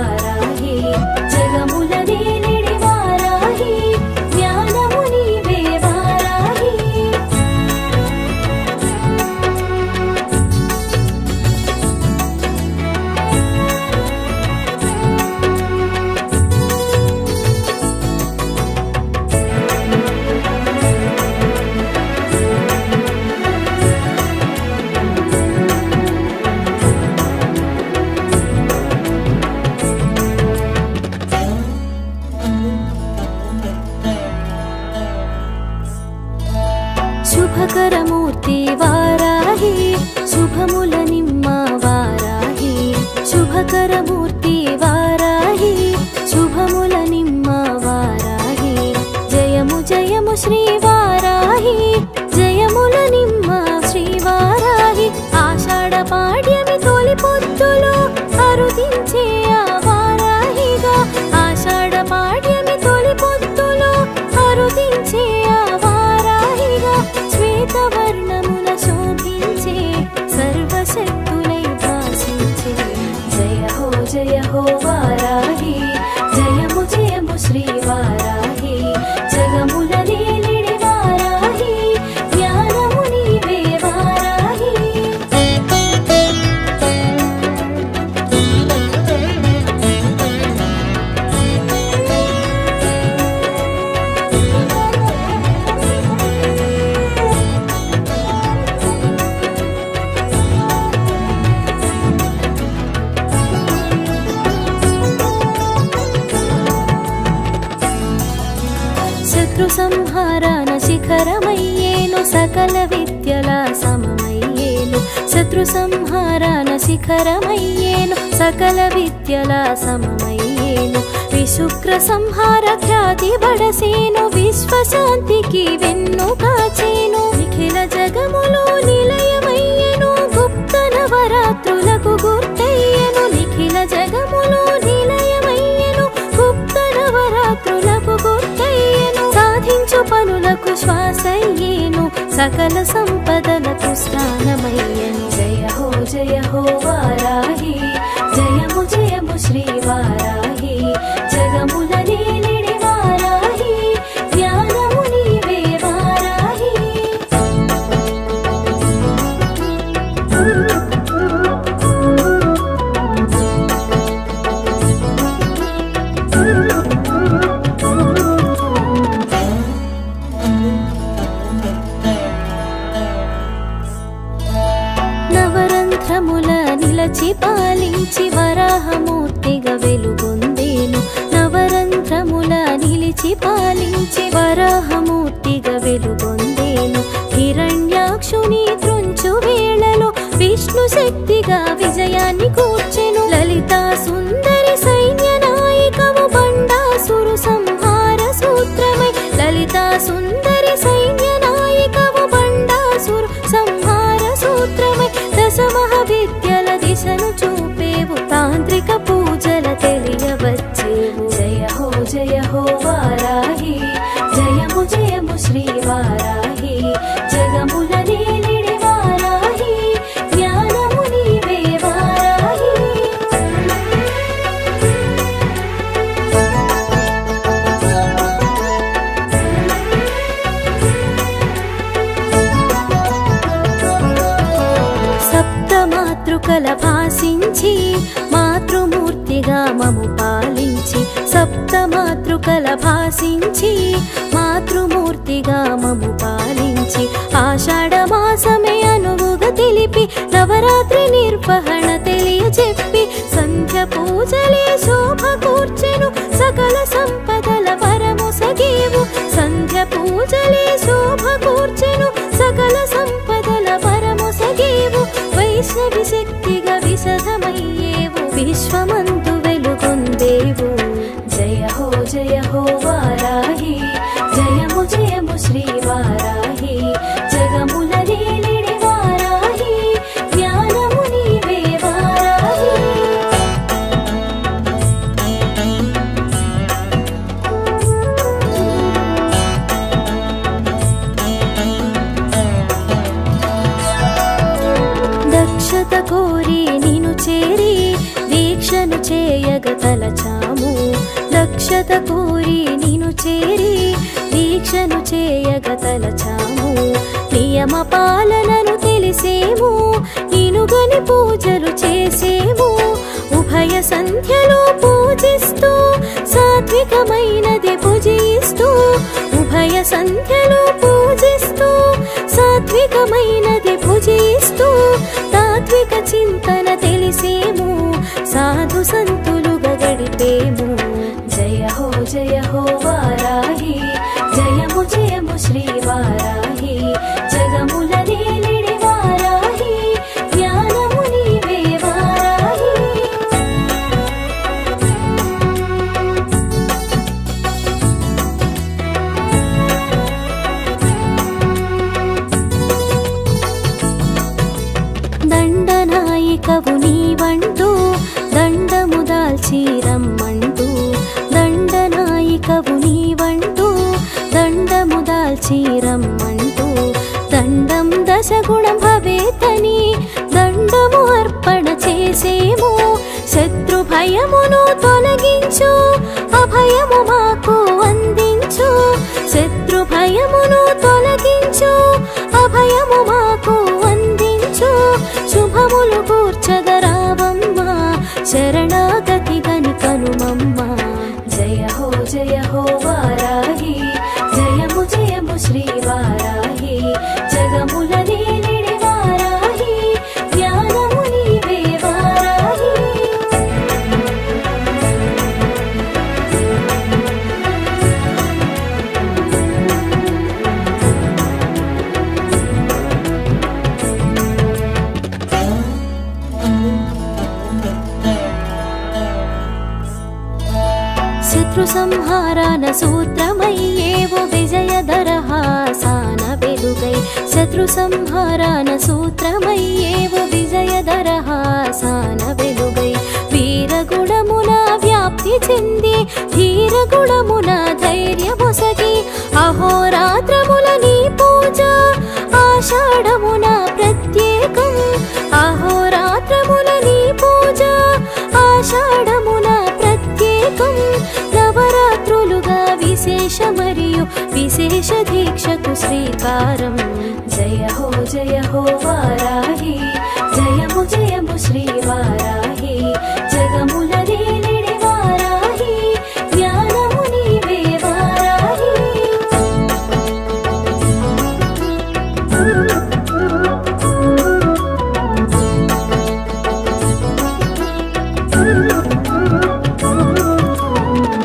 వారాహి జగముల నేలిడి వారాహి జ్ఞానము నీవే వారాహి శుభకరమూర్తి వారాహి శుభముల నిమ్మ వారాహి శుభకరమూర్తి వారాహి శుభముల నిమ్మ వారాహి జయము జయము శ్రీ వారాహి జయముల నిమ్మ శ్రీ వారాహి ఆషాఢ పాడ్యమి తొలి పొద్దులో అరుదించే ఆ వారాహిగా ఆషాఢ పాడ్యమి తొలి పొద్దులో అరుదించే ఆ వారాహిగా శ్వేతవర్ణమున శోభించే సర్వశక్తులై భాషించే జయ హో వారాహి జయము జయము శ్రీ వారాహి జగముల నేలిడి వారాహి జ్ఞానము నీవే వారాహి శత్రు సంహారాన శిఖరమయ్యేను సకల విద్యల సమమయ్యేను శత్రు సంహారాన శిఖరమయ్యేను సకల విద్యల సమమయ్యేను విశుక్ర సంహార ఖ్యాతి బడసేను విశ్వశాంతికి వెన్ను కాచేను నిఖిల జగములో నిలయమయ్యేను గుప్త నవరాత్రులకు గుర్తయ్యేను నిఖిల జగములో నిలయమయ్యేను గుప్త నవరాత్రులకు గుర్తయ్యేను సాధించు పనులకు శ్వాసయ్యేను సకల సంపదలకు స్థానమయ్యేను జయ హో వారాహి జయము జయము శ్రీ వారాహి జగముల నేలిడి వారాహి జ్ఞానము నీవే వారాహి నవరంధ్రముల నిలచి పాలించి వరాహమూర్తిగా వెలుగొందేను నవరంధ్రముల నిలిచి పాలించి వరాహమూర్తిగా వెలుగొందేను హిరణ్యాక్షుని త్రుంచు వేళలో విష్ణు శక్తిగా విజయాన్ని కూర్చెను లలితా సుందరి సైన్య నాయకము బండాసురు సంహార సూత్రమై లలితా సుందరి సైన్య నాయకము బండాసురు సంహార సూత్రమై దశ మహావిద్యల దిశను చూపేవు తాంత్రిక పూజల తెలియవచ్చేవు జయ హో వారాహి జయము జయము శ్రీ వారాహి జగముల నేలిడి వారాహి జ్ఞానము నీవే వారాహి సప్తమాతృకల భాసించి మాతృమూర్తిగా మము పాలించి సప్తమాతృకల భాసించి మాతృమూర్తిగా మము పాలించి ఆషాఢ మాసమే అనువుగా తెలిపి నవరాత్రి నిర్వహణ తెలియజెప్పి సంధ్య పూజలే శోభ కూర్చెను సకల సంపదల వరము సగేవు సంధ్య పూజలే శోభ కూర్చెను సకల సంపదల వరము సగేవు వైష్ణవి శక్తిగా విశదమయ్యేవు విశ్వమందు వెలుగొందేవు జయ హో వారాహి జయము జయము శ్రీ వారాహి జగముల నేలిడి వారాహి జ్ఞానము నీవే వారాహి దక్షత కోరి నిను చేరి దీక్షను చేయగ తలచాము దక్షత కోరి నిను చేరి దీక్షను చేయగ తలచాము నియమ పాలనను తెలిసేము నినుగని పూజలు చేసేము ఉభయ సంధ్యలో పూజిస్తూ సాత్వికమైనది పూజిస్తూ ఉభయ సంధ్యలో పూజిస్తూ సాత్వికమైనది పూజిస్తూ తాత్విక చింతన తెలిసేము సాధు సంతులుగా గడిపేము జయ హో వారాహి జయము జయము శ్రీ వారాహి జగముల నేలిడి వారాహి జ్ఞానము నీవే వారాహి దండనాయికవు నీవంటూ దండము దాల్చి రమ్మంటూ దండనాయికవు నీవంటూ దండము దాల్చి రమ్మంటూ దండం దశగుణం భవేతని దండము అర్పణ చేసేము శత్రు భయమును తొలగించు అభయము మాకు అందించు శత్రు భయమును తొలగించు అభయము మాకు అందించు శుభములు కూర్చగరావమ్మ శరణాగతి గని కనుమమ్మ జయ హో వారాహి జయము జయము శ్రీ వారాహి జగముల నేలిడి వారాహి జ్ఞానము నీవే వారాహి శత్రు సంహారాన సూత్రమయ్యేవో విజయదరహాసాన వెలుగై శత్రు సంహారాన సూత్రమయ్యేవో విజయదరహాసాన వెలుగై వీరగుణమున వ్యాప్తి చెంది ధీరగుణమున ధైర్యమొసగి అహోరాత్రముల నీ పూజ ఆషాఢమున ప్రత్యేకం అహోరాత్రముల నీ పూజ ఆషాఢమున ప్రత్యేకం నవరాత్రులుగా విశేష మరియు విశేష దీక్షకు శ్రీకారం జయ హో వారాహి జయము జయము శ్రీ వారాహి జగముల నేలిడి వారాహి జ్ఞానము నీవే వారాహి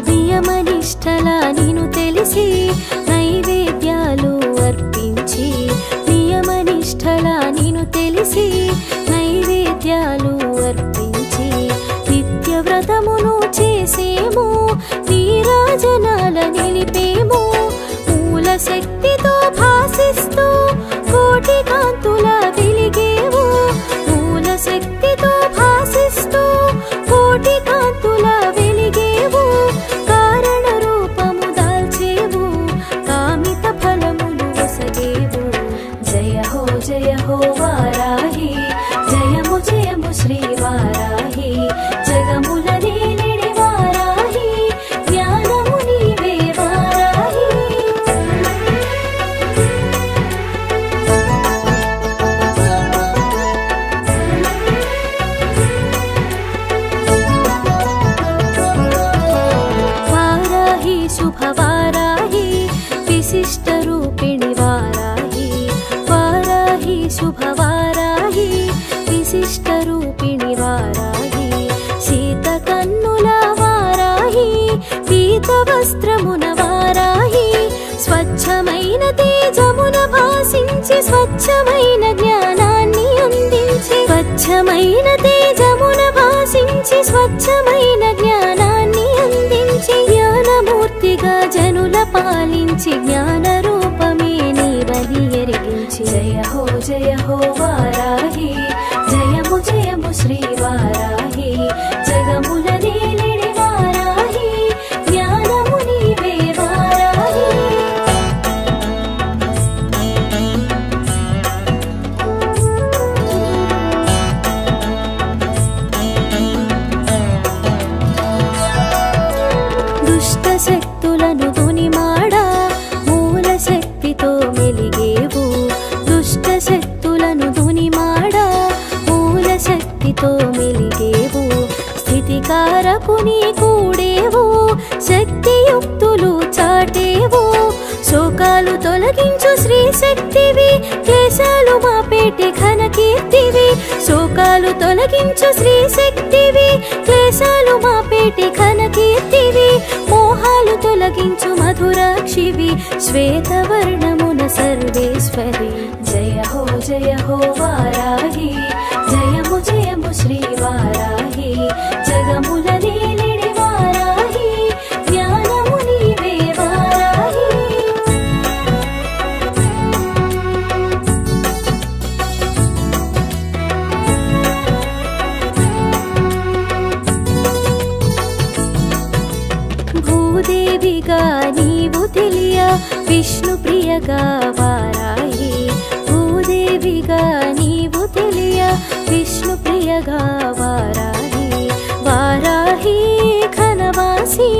నియమనిష్టల నిను తెలిసి నైవేద్యాలు అర్పించి నియమనిష్టల నిను తెలిసి నైవేద్యాలు అర్పించి నిత్యవ్రతమును చేసేము నీరాజనాల నిలిపేము మూల శక్తితో భాసిస్తూ కోటి కాంతుల వెలిగేవు మూల శక్తితో భాసిస్తూ కోటి కాంతుల వెలిగేవు కారణ రూపము దాల్చేవు కామిత ఫలములు వసగేవు జయ హో వారాహి జయము జయము శ్రీ వారాహి జగముల నేలిడి వారాహి జ్ఞానము నీవే వారాహి వారాహి శుభవారాహి విశిష్ట రూపిణి వారాహి వారాహి శుభవారాహి విశిష్ట రూపిణి వారాహి శీత కన్నుల వారాహి పీత వస్త్రమున వారాహి స్వచ్ఛమైన తేజమున భాసించి స్వచ్ఛమైన జ్ఞానాన్ని అందించి స్వచ్ఛమైన తేజమున భాసించి స్వచ్ఛమైన జ్ఞానాన్ని అందించి జ్ఞానమూర్తిగా జనుల పాలించి జ్ఞాన రూపమే నీవని ఎరిగించి జయ హో వారాహి జయము జయము శ్రీ వారాహి జగముల నేలిడి వారాహి జ్ఞానము నీవే వారాహి దుష్ట శక్తులను దునిమాడా మూల శక్తితో మెలిగేవు. దుష్ట శక్తులను దునిమాడా మూల శక్తితో మెలిగేవు. స్థితికారపు నీ కూడేవు, శక్తియుక్తులు చాటేవు. శోకాలు తొలగించు శ్రీ శక్తివి, క్లేశాలు మాపేటి ఘన కీర్తివి. శోకాలు తొలగించు శ్రీ శక్తివి, క్లేశాలు మాపేటి ఘన కీర్తివి. మోహాలు తొలగించు మధురాక్షివి, శ్వేతవర్ణమున సర్వేశ్వరి. జయ హో వారాహి, జయము జయము శ్రీ వారాహి. జగముల నీలిడి వారాహి, జ్ఞానము నీవే వారాహి. భూదేవిగా నీవు తెలియ విష్ణు ప్రియగా వారాహి. భూదేవిగా నీవు తెలియ విష్ణు ప్రియగా వారాహి. వారాహి ఘనవాసి,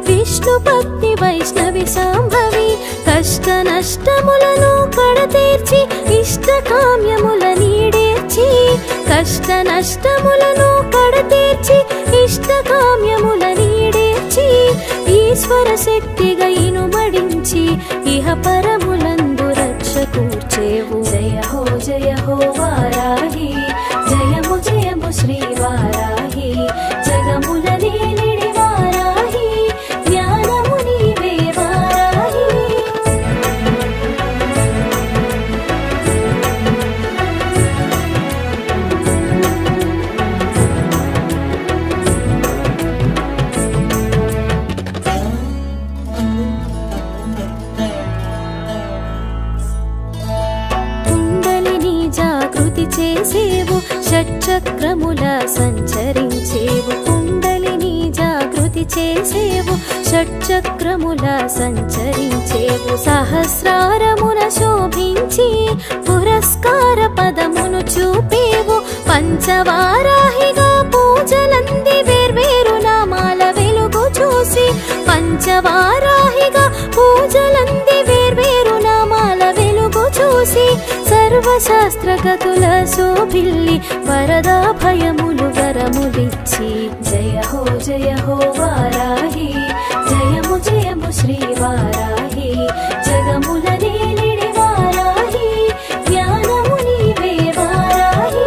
విష్ణు భక్తి వైష్ణవి సంభవి. కష్ట నష్టములను కడతీర్చి ఇష్టకామ్యముల నీడేర్చి. కష్ట నష్టములను కడతీర్చి ఇష్టకామ్యముల నీడేర్చి. ఈశ్వర శక్తిగా ఇనుమడించి ఇహ పరములందు రక్ష కూర్చేవు. జయ హో వారాహి, జయము జయము శ్రీ వారాహి. జగముల నీలిడి వారాహి, జ్ఞానము నీవే వారాహి. జాగృతి చేసేవు, షట్చక్రముల సంచరించేవు. కుండలిని జాగృతి చేసేవు, షట్చక్రముల సంచరించేవు. సహస్రారమున శోభించి పురస్కార పదమును చూపేవు. పంచవారాహిగా పూజలంది వేర్వేరు నామాల వెలుగు చూసి. పంచవారాహిగా పూజలంది వేర్వేరు నామాల వెలుగు చూసి. సర్వశాస్త్రగతుల శోభిల్లి వరదా భయములు వరములిచ్చి. జయ హో వారాహి, జయము జయము శ్రీ వారాహి. జగముల నీలిడి వారాహి, జ్ఞానము నీవే వారాహి.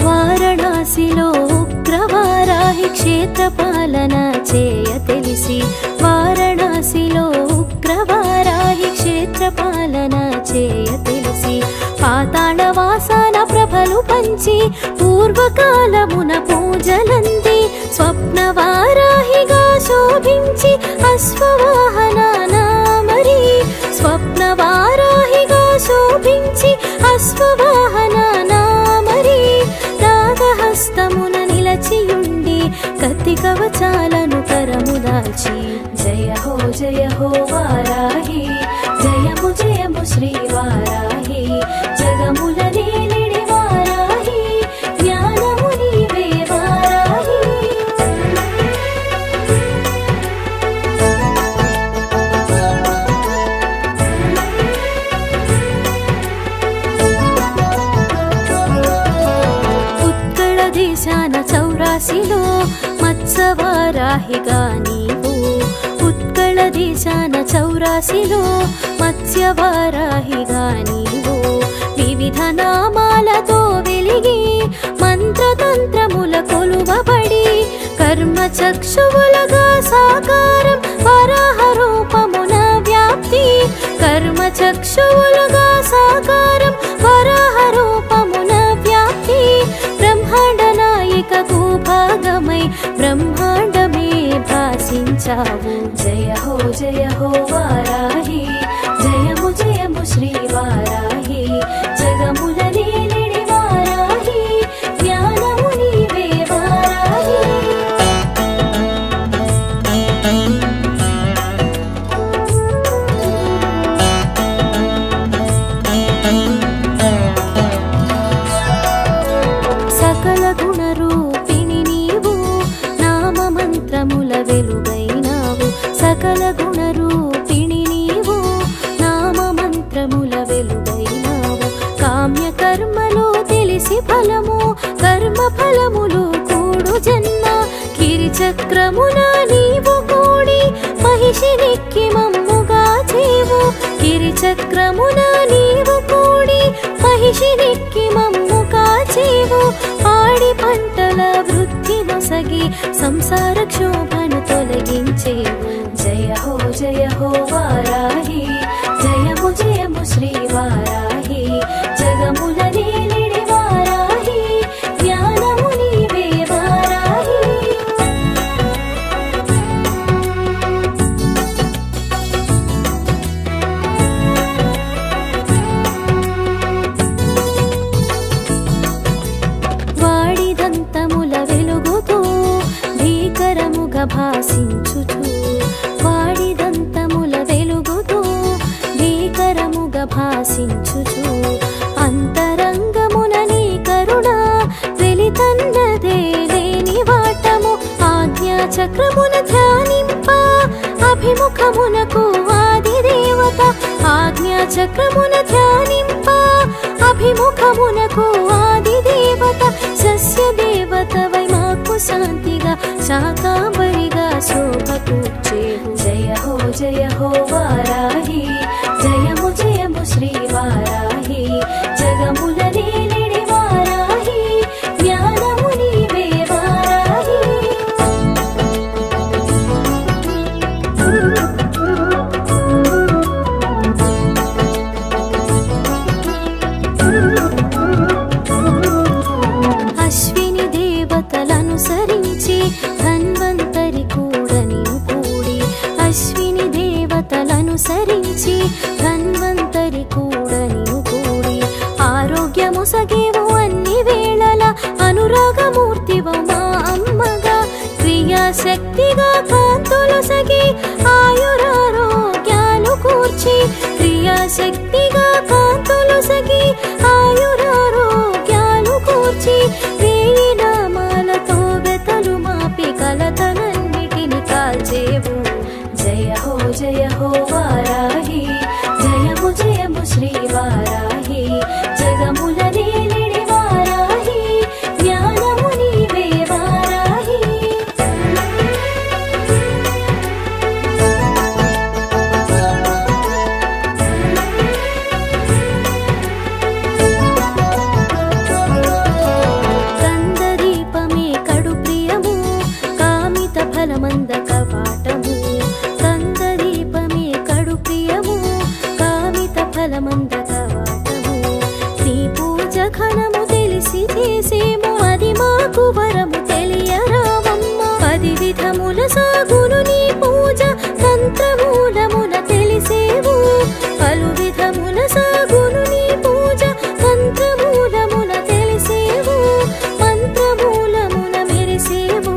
వారణాసిలో ఉగ్రవారాహి క్షేత్రపాలన చేయ తెలిసి. వారణాసిలో ఉగ్రవారాహి క్షేత్రపాలన చేయ తెలిసి. పాతాళవాసాన ప్రభలు పంచి పూర్వకాలమున పూజలంది. స్వప్నవారాహిగా శోభించి అశ్వవాహన నామరి. స్వప్నవారాహిగా శోభించి అశ్వవాహన నామరి. నాగహస్తమున నిలచియుండి కత్తి కవచాలను కరము దాల్చి. జయ హో వారాహి, జయము జయము శ్రీ వారాహి. జగముల నీలిడి వారాహి, జ్ఞానము నీవే వారాహి. ఉత్కళ దేశాన చౌరాసిలో మత్స్యవారాహిగా నీవు. ఉత్కళ దేశాన చౌరాసిలో మత్స్యవారాహిగా నీవు. వివిధ నామాలతో వెలిగి మంత్రతంత్రముల కొలువబడి. కర్మచక్షువులుగా సాకారం వరాహ రూపమున వ్యాప్తి. కర్మచక్షువులుగా సాకారం వరాహ రూపమున వ్యాప్తి. బ్రహ్మాండ నాయికకు భాగమై బ్రహ్మాండమే భాసించావు. జయ హో వారాహి, జయము జయము శ్రీ వారాహి. జగముల నీలిడి వారాహి, జ్ఞానము నీవే వారాహి. కాలము కర్మ ఫలములు కూడు జన్మ గిరిచక్రమున నీవు కూడి మహిషినెక్కి మమ్ముగా చేవు గిరిచక్రమున నీవు కూడి మహిషినెక్కి మమ్ముగా చేవు పాడి పంటల వృద్ధి నొసగి సంసార క్షోభను తొలగించేవు జయ హో వారాహి జయము జయము శ్రీ వారాహి జగముల నేలిడి వారాహి జ్ఞానము నీవే వారాహి వాడిదంతముల వెలుగుతూ భీకరముగా భాసించుచు వాడిదంతముల వెలుగుతూ భీకరముగా భాసించుచు అంతరంగమున నీ కరుణ వెలితన్నదే లేని వాటము ఆజ్ఞా చక్రమున ధ్యానింప అభిముఖమునకు ఆది దేవత ఆజ్ఞా చక్రమున ధ్యానింప అభిముఖమునకు ఆది దేవత సస్య దేవతవై మాకు శాంతిగా శాకాంబరిగా శోభ కూర్చేవు జయ హో వారాహి జయము జయము శ్రీ వారాహి జగముల నేలిడి వారాహి జ్ఞానము నీవే వారాహి అశ్విని దేవతలనుసరించి ధన్వంతరి కూడా నీవు కూడి అశ్విని దేవతలనుసరించి ధన్వంతరి కూడా నీవు కూడి ఆరోగ్యము సగేవు అన్ని వేళల అనురాగమూర్తివు మా అమ్మగా క్రియాశక్తిగా కాంతులు సగి ఆయురారోగ్యాలు కూర్చి క్రియాశక్తిగా కాంతులు సగి ఆయురారోగ్యాలు కూర్చి వేయి నామాలతో బెతలు మాపి కలతలన్నిటిని కాల్చేవు జయ హో వారాహి జయము జయము శ్రీ వారాహి జగముల నేలిడి వారాహి జ్ఞానము నీవే వారాహి కందదీపమే కడు ప్రియము కామిత ఫలమంద కవాటము కందదీపమే కడు ప్రియము కామిత ఫలమంద కవాటము నీ పూజ ఘనము తెలిసి చేసేము అది మాకు వరము తెలియరావమ్మ 10 విధముల సాగును నీ పూజ తంత్రమూలమున తెలిసేవు పలు విధముల సాగును నీ పూజ తంత్రమూలమున తెలిసేవు మంత్రమూలమున మెరిసేవు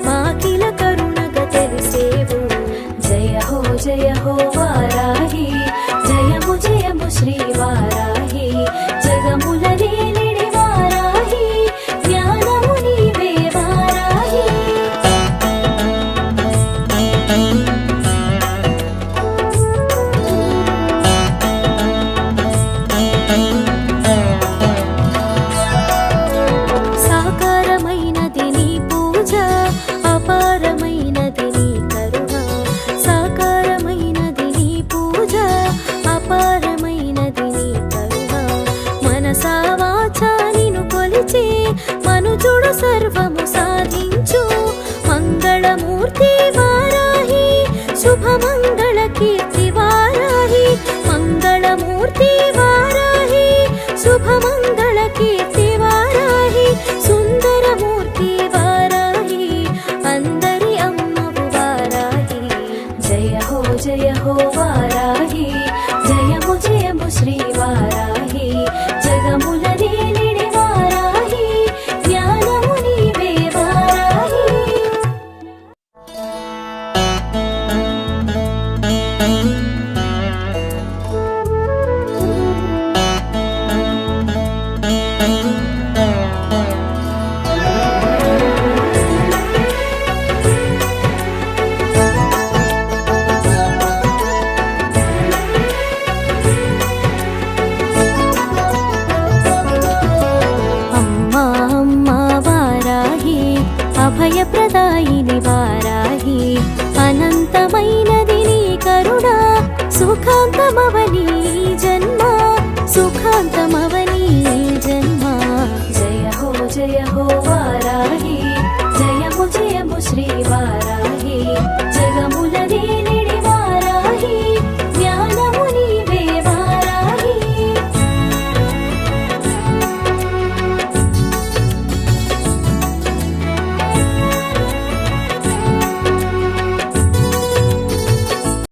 మాకిల కరుణగా తెలిసేవు జయ హో వారాహి జయము జయము శ్రీ వారాహి జగముల నేలిడి వారాహి జ్ఞానము నీవే వారాహి సాకారమైనది నీ పూజ అపారమైనది నీ కరుణ సాకారమైనది నీ పూజ అపారమైనది నీ కరుణ మనసా వాచా నిన్ను కొలిచే మనుజుడు సర్వము సాధించు మంగళమూర్తి వారాహి శుభమంగళ కీర్తి వారాహి మంగళమూర్తి వారాహి శుభమంగళ కీర్తి వారాహి సుందరమూర్తి వారాహి అందరి అమ్మవు వారాహి జయ హో వారాహి జయము జయము శ్రీ వారాహి జగముల నేలిడి వారాహి జ్ఞానము నీవే వారాహి जय हो